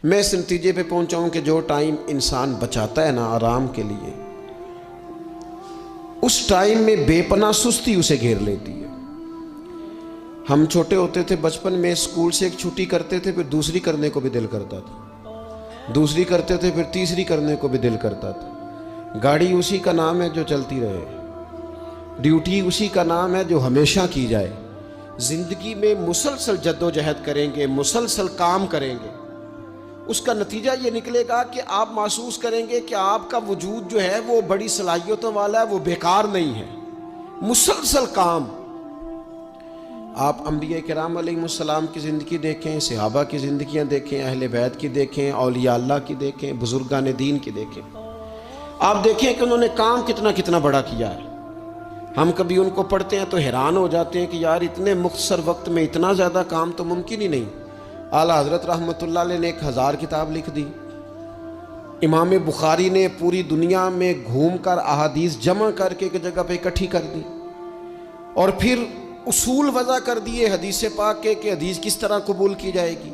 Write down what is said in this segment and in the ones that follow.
میں اس نتیجے پہ پہنچا ہوں کہ جو ٹائم انسان بچاتا ہے نا آرام کے لیے، اس ٹائم میں بے پناہ سستی اسے گھیر لیتی ہے۔ ہم چھوٹے ہوتے تھے بچپن میں، اسکول سے ایک چھٹی کرتے تھے، پھر دوسری کرنے کو بھی دل کرتا تھا، دوسری کرتے تھے پھر تیسری کرنے کو بھی دل کرتا تھا۔ گاڑی اسی کا نام ہے جو چلتی رہے، ڈیوٹی اسی کا نام ہے جو ہمیشہ کی جائے۔ زندگی میں مسلسل جد و جہد کریں گے، مسلسل کام کریں گے، اس کا نتیجہ یہ نکلے گا کہ آپ محسوس کریں گے کہ آپ کا وجود جو ہے وہ بڑی صلاحیتوں والا ہے، وہ بیکار نہیں ہے، مسلسل کام۔ آپ انبیاء کرام علیہ السلام کی زندگی دیکھیں، صحابہ کی زندگیاں دیکھیں، اہل بیت کی دیکھیں، اولیاء اللہ کی دیکھیں، بزرگان دین کی دیکھیں، آپ دیکھیں کہ انہوں نے کام کتنا کتنا بڑا کیا ہے۔ ہم کبھی ان کو پڑھتے ہیں تو حیران ہو جاتے ہیں کہ یار اتنے مختصر وقت میں اتنا زیادہ کام تو ممکن ہی نہیں۔ اعلیٰ حضرت رحمۃ اللہ علیہ نے 1000 کتاب لکھ دی، امام بخاری نے پوری دنیا میں گھوم کر احادیث جمع کر کے ایک جگہ پہ اکٹھی کر دی، اور پھر اصول وضع کر دیے حدیث پاک کے کہ حدیث کس طرح قبول کی جائے گی،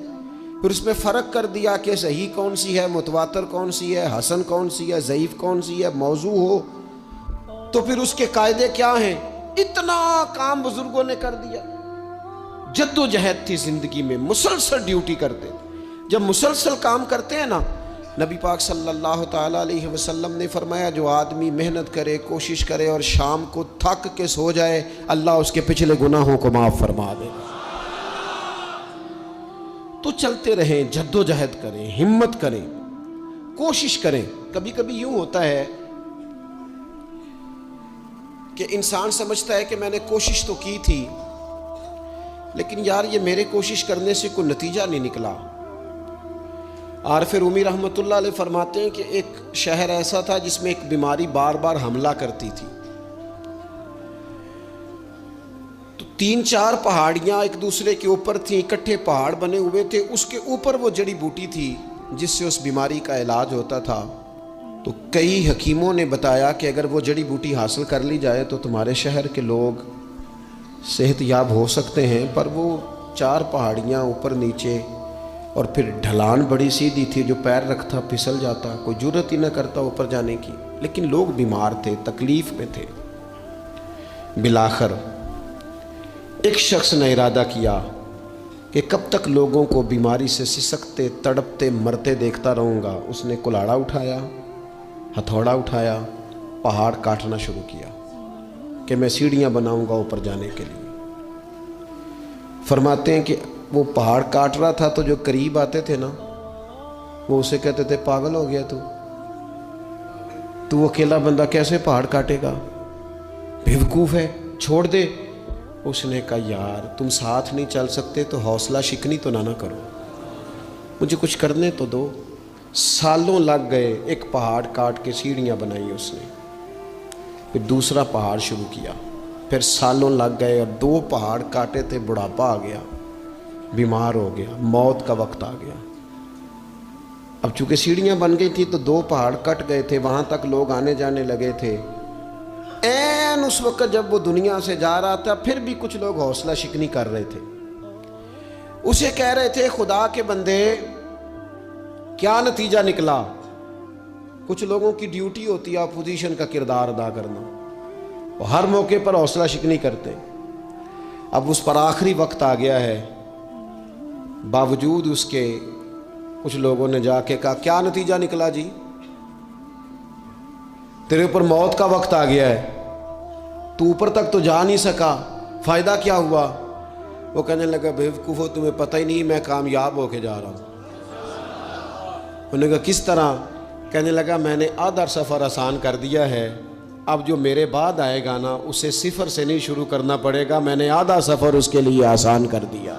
پھر اس میں فرق کر دیا کہ صحیح کون سی ہے، متواتر کون سی ہے، حسن کون سی ہے، ضعیف کون سی ہے، موضوع ہو تو پھر اس کے قاعدے کیا ہیں۔ اتنا کام بزرگوں نے کر دیا، جد و جہد تھی زندگی میں، مسلسل ڈیوٹی کرتے تھے۔ جب مسلسل کام کرتے ہیں نا، نبی پاک صلی اللہ تعالیٰ علیہ وسلم نے فرمایا جو آدمی محنت کرے، کوشش کرے اور شام کو تھک کے سو جائے، اللہ اس کے پچھلے گناہوں کو معاف فرما دے۔ تو چلتے رہیں، جد و جہد کریں، ہمت کریں، کوشش کریں۔ کبھی کبھی یوں ہوتا ہے کہ انسان سمجھتا ہے کہ میں نے کوشش تو کی تھی، لیکن یار یہ میرے کوشش کرنے سے کوئی نتیجہ نہیں نکلا۔ عارف رومی رحمۃ اللہ علیہ فرماتے ہیں کہ ایک شہر ایسا تھا جس میں ایک بیماری بار بار حملہ کرتی تھی، تو 3-4 پہاڑیاں ایک دوسرے کے اوپر تھیں، اکٹھے پہاڑ بنے ہوئے تھے، اس کے اوپر وہ جڑی بوٹی تھی جس سے اس بیماری کا علاج ہوتا تھا۔ تو کئی حکیموں نے بتایا کہ اگر وہ جڑی بوٹی حاصل کر لی جائے تو تمہارے شہر کے لوگ صحت یاب ہو سکتے ہیں، پر وہ 4 پہاڑیاں اوپر نیچے، اور پھر ڈھلان بڑی سیدھی تھی، جو پیر رکھتا پھسل جاتا، کوئی جرت ہی نہ کرتا اوپر جانے کی، لیکن لوگ بیمار تھے، تکلیف میں تھے۔ بالآخر ایک شخص نے ارادہ کیا کہ کب تک لوگوں کو بیماری سے سسکتے، تڑپتے، مرتے دیکھتا رہوں گا۔ اس نے کلاڑا اٹھایا، ہتھوڑا اٹھایا، پہاڑ کاٹنا شروع کیا کہ میں سیڑھیاں بناؤں گا اوپر جانے کے لیے۔ فرماتے ہیں کہ وہ پہاڑ کاٹ رہا تھا تو جو قریب آتے تھے نا، وہ اسے کہتے تھے پاگل ہو گیا تو اکیلا بندہ کیسے پہاڑ کاٹے گا، بیوقوف ہے، چھوڑ دے۔ اس نے کہا یار تم ساتھ نہیں چل سکتے تو حوصلہ شکنی تو نہ کرو، مجھے کچھ کرنے تو دو۔ سالوں لگ گئے، ایک پہاڑ کاٹ کے سیڑھیاں بنائی اس نے، پھر دوسرا پہاڑ شروع کیا، پھر سالوں لگ گئے، اور 2 پہاڑ کاٹے تھے، بڑھاپا آ گیا، بیمار ہو گیا، موت کا وقت آ گیا۔ اب چونکہ سیڑھیاں بن گئی تھی تو 2 پہاڑ کٹ گئے تھے، وہاں تک لوگ آنے جانے لگے تھے۔ این اس وقت جب وہ دنیا سے جا رہا تھا، پھر بھی کچھ لوگ حوصلہ شکنی کر رہے تھے، اسے کہہ رہے تھے خدا کے بندے کیا نتیجہ نکلا۔ کچھ لوگوں کی ڈیوٹی ہوتی ہے اپوزیشن کا کردار ادا کرنا، وہ ہر موقع پر حوصلہ شکنی کرتے ہیں۔ اب اس پر آخری وقت آ گیا ہے، باوجود اس کے کچھ لوگوں نے جا کے کہا کیا نتیجہ نکلا جی، تیرے اوپر موت کا وقت آ گیا ہے، تو اوپر تک تو جا نہیں سکا، فائدہ کیا ہوا؟ وہ کہنے لگا بیوقوفو تمہیں پتہ ہی نہیں میں کامیاب ہو کے جا رہا ہوں۔ انہوں نے کہا کس طرح؟ کہنے لگا میں نے آدھا سفر آسان کر دیا ہے، اب جو میرے بعد آئے گا نا اسے 0 سے نہیں شروع کرنا پڑے گا، میں نے آدھا سفر اس کے لیے آسان کر دیا۔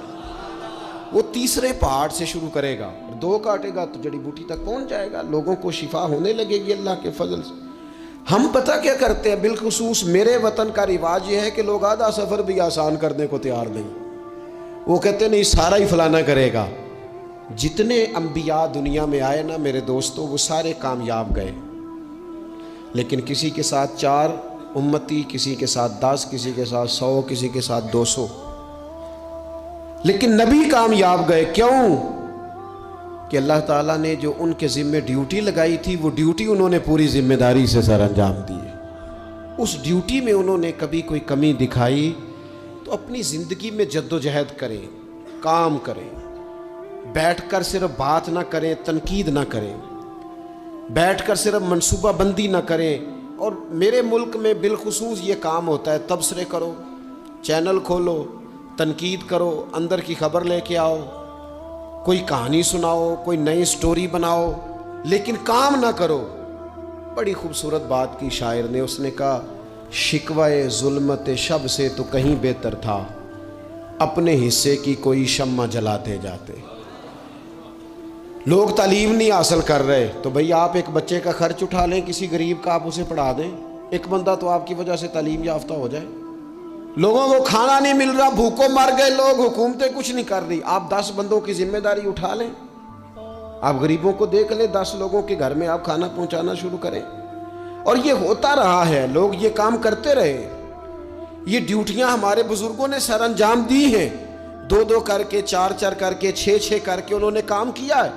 وہ تیسرے پہاڑ سے شروع کرے گا، 2 کاٹے گا تو جڑی بوٹی تک پہنچ جائے گا، لوگوں کو شفا ہونے لگے گی اللہ کے فضل سے۔ ہم پتہ کیا کرتے ہیں، بالخصوص میرے وطن کا رواج یہ ہے کہ لوگ آدھا سفر بھی آسان کرنے کو تیار نہیں، وہ کہتے نہیں سارا ہی فلانا کرے گا۔ جتنے انبیاء دنیا میں آئے نا میرے دوستو، وہ سارے کامیاب گئے، لیکن کسی کے ساتھ 4 امتی، کسی کے ساتھ 10، کسی کے ساتھ 100، کسی کے ساتھ 200، لیکن نبی کامیاب گئے۔ کیوں؟ کہ اللہ تعالیٰ نے جو ان کے ذمے ڈیوٹی لگائی تھی وہ ڈیوٹی انہوں نے پوری ذمہ داری سے سر انجام دی ہے۔ اس ڈیوٹی میں انہوں نے کبھی کوئی کمی دکھائی تو اپنی زندگی میں جد و جہد کریں، کام کریں، بیٹھ کر صرف بات نہ کریں، تنقید نہ کریں، بیٹھ کر صرف منصوبہ بندی نہ کریں۔ اور میرے ملک میں بالخصوص یہ کام ہوتا ہے، تبصرے کرو، چینل کھولو، تنقید کرو، اندر کی خبر لے کے آؤ، کوئی کہانی سناؤ، کوئی نئی سٹوری بناؤ، لیکن کام نہ کرو۔ بڑی خوبصورت بات کی شاعر نے، اس نے کہا شکوہ ظلمت شب سے تو کہیں بہتر تھا، اپنے حصے کی کوئی شمع جلاتے جاتے۔ لوگ تعلیم نہیں حاصل کر رہے تو بھئی آپ ایک بچے کا خرچ اٹھا لیں، کسی غریب کا آپ اسے پڑھا دیں، ایک بندہ تو آپ کی وجہ سے تعلیم یافتہ ہو جائے۔ لوگوں کو کھانا نہیں مل رہا، بھوکوں مر گئے لوگ، حکومتیں کچھ نہیں کر رہی، آپ 10 بندوں کی ذمہ داری اٹھا لیں، آپ غریبوں کو دیکھ لیں، 10 لوگوں کے گھر میں آپ کھانا پہنچانا شروع کریں۔ اور یہ ہوتا رہا ہے، لوگ یہ کام کرتے رہے، یہ ڈیوٹیاں ہمارے بزرگوں نے سر انجام دی ہیں، 2 کر کے، 4 کر کے، 6 کر کے انہوں نے کام کیا ہے۔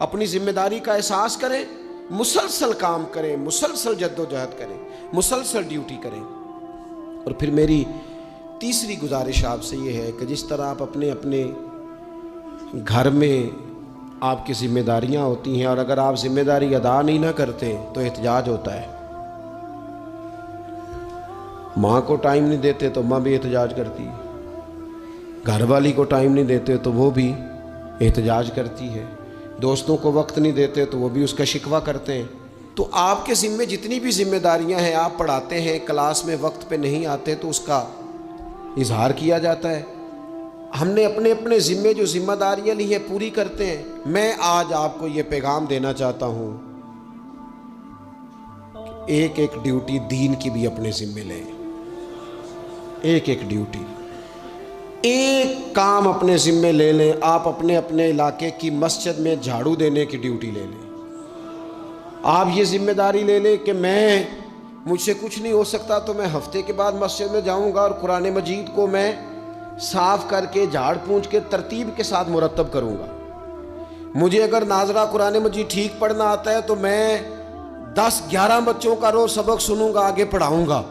اپنی ذمہ داری کا احساس کریں، مسلسل کام کریں، مسلسل جد و جہد کریں، مسلسل ڈیوٹی کریں۔ اور پھر میری تیسری گزارش آپ سے یہ ہے کہ جس طرح آپ اپنے گھر میں آپ کی ذمہ داریاں ہوتی ہیں، اور اگر آپ ذمہ داری ادا نہیں نہ کرتے تو احتجاج ہوتا ہے۔ ماں کو ٹائم نہیں دیتے تو ماں بھی احتجاج کرتی ہے، گھر والی کو ٹائم نہیں دیتے تو وہ بھی احتجاج کرتی ہے، دوستوں کو وقت نہیں دیتے تو وہ بھی اس کا شکوہ کرتے ہیں۔ تو آپ کے ذمے جتنی بھی ذمہ داریاں ہیں، آپ پڑھاتے ہیں، کلاس میں وقت پہ نہیں آتے تو اس کا اظہار کیا جاتا ہے۔ ہم نے اپنے ذمے جو ذمہ داریاں لی ہیں پوری کرتے ہیں۔ میں آج آپ کو یہ پیغام دینا چاہتا ہوں کہ ایک ڈیوٹی دین کی بھی اپنے ذمے لیں، ایک ڈیوٹی، ایک کام اپنے ذمے لے لیں۔ آپ اپنے علاقے کی مسجد میں جھاڑو دینے کی ڈیوٹی لے لیں۔ آپ یہ ذمہ داری لے لیں کہ مجھ سے کچھ نہیں ہو سکتا تو میں ہفتے کے بعد مسجد میں جاؤں گا اور قرآن مجید کو میں صاف کر کے، جھاڑ پونچھ کے، ترتیب کے ساتھ مرتب کروں گا۔ مجھے اگر ناظرہ قرآن مجید ٹھیک پڑھنا آتا ہے تو میں 10-11 بچوں کا روز سبق سنوں گا، آگے پڑھاؤں گا۔